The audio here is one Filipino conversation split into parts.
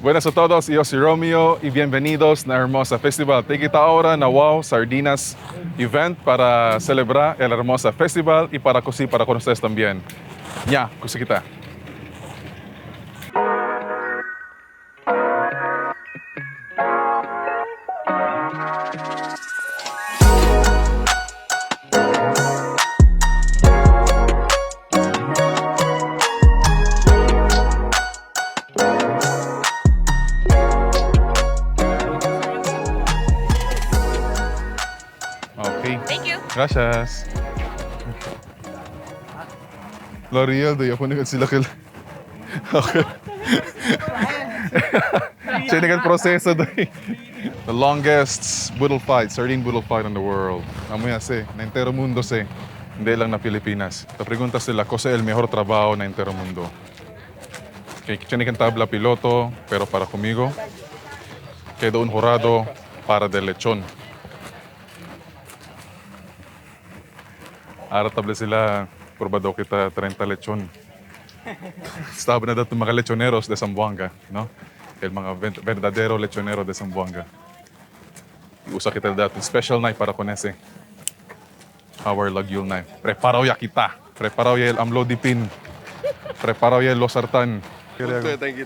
Buenas a todos, yo soy Romeo y bienvenidos na Hermosa Festival. Take kita ahora na Wow Sardinas event para celebrar el Hermosa Festival y para con ustedes también. Ya, kusi kita. Okay. Thank you. Gracias. L'Oreal, doy ako na sila kil. Okay. Siya na proseso doy. The longest sardine boodle fight in the world. Amoy ase, na entero mundo se. Hindi lang na Pilipinas. Te pregunta sila, cosa el mejor trabajo na entero mundo? Okay, siya na tabla piloto, pero para conmigo, quedó un jurado para del Lechon. Aratable sila, purba daw kita 30 lechon. Estaba na daw mga lechoneros de Zamboanga, no? El mga verdadero lechonero de Zamboanga. Usa kita daw special night para con ese. Our lagyul night. Preparaw ya kita. Preparaw ya el amlo dipin. Preparaw ya el losartan. Thank you.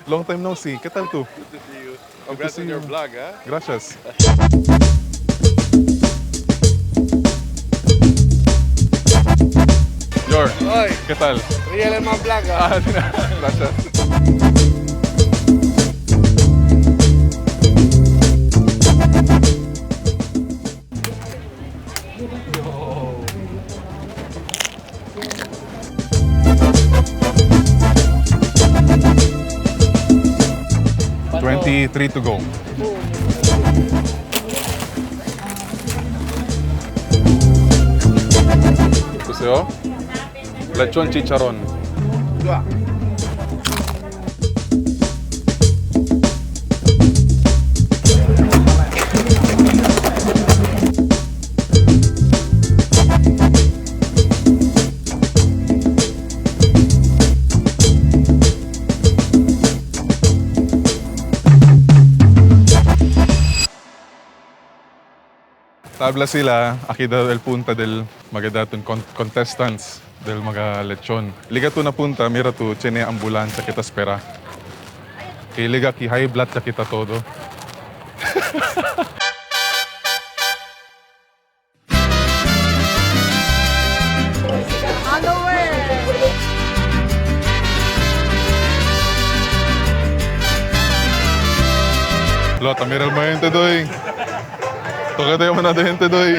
Long time no see. ¿Qué tal tú? Good to see you. Congrats on your vlog, huh? Gracias. Yor, Hoy, ¿qué tal? ríele más vlog, huh? Gracias. $23 to go. Gusto lechon chicharon. Tabla sila, aquí daw el punta del magadatong contestants del mga lechon. Liga tu na punta, mira tu, tiene ambulancia kita espera. Liga ki high blood sa kita todo. Lota, mira el movimiento doy. Tócate como una gente doy.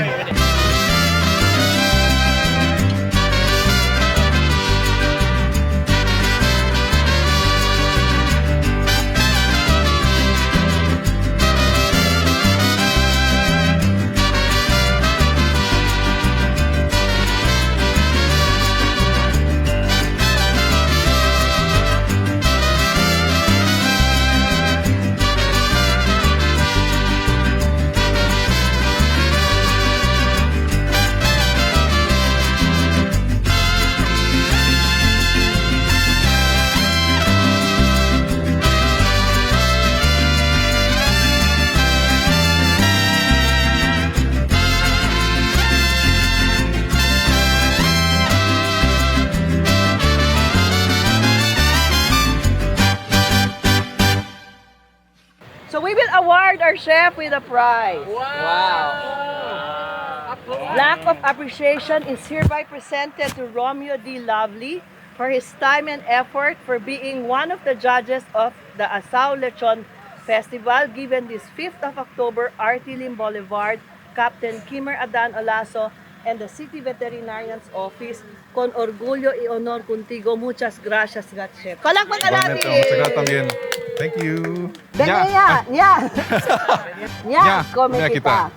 So we will award our chef with a prize. Wow. Lack of appreciation is hereby presented to Romeo D. Lovely for his time and effort for being one of the judges of the Lechon Festival given this 5th of October, Artilim Boulevard, Captain Kimmer Adan Olaso, and the City Veterinarian's Office. Con orgullo y honor contigo. Muchas gracias, God Chef. Kalakpan ka namin! Masagrat también. Thank you. Ya, come kita.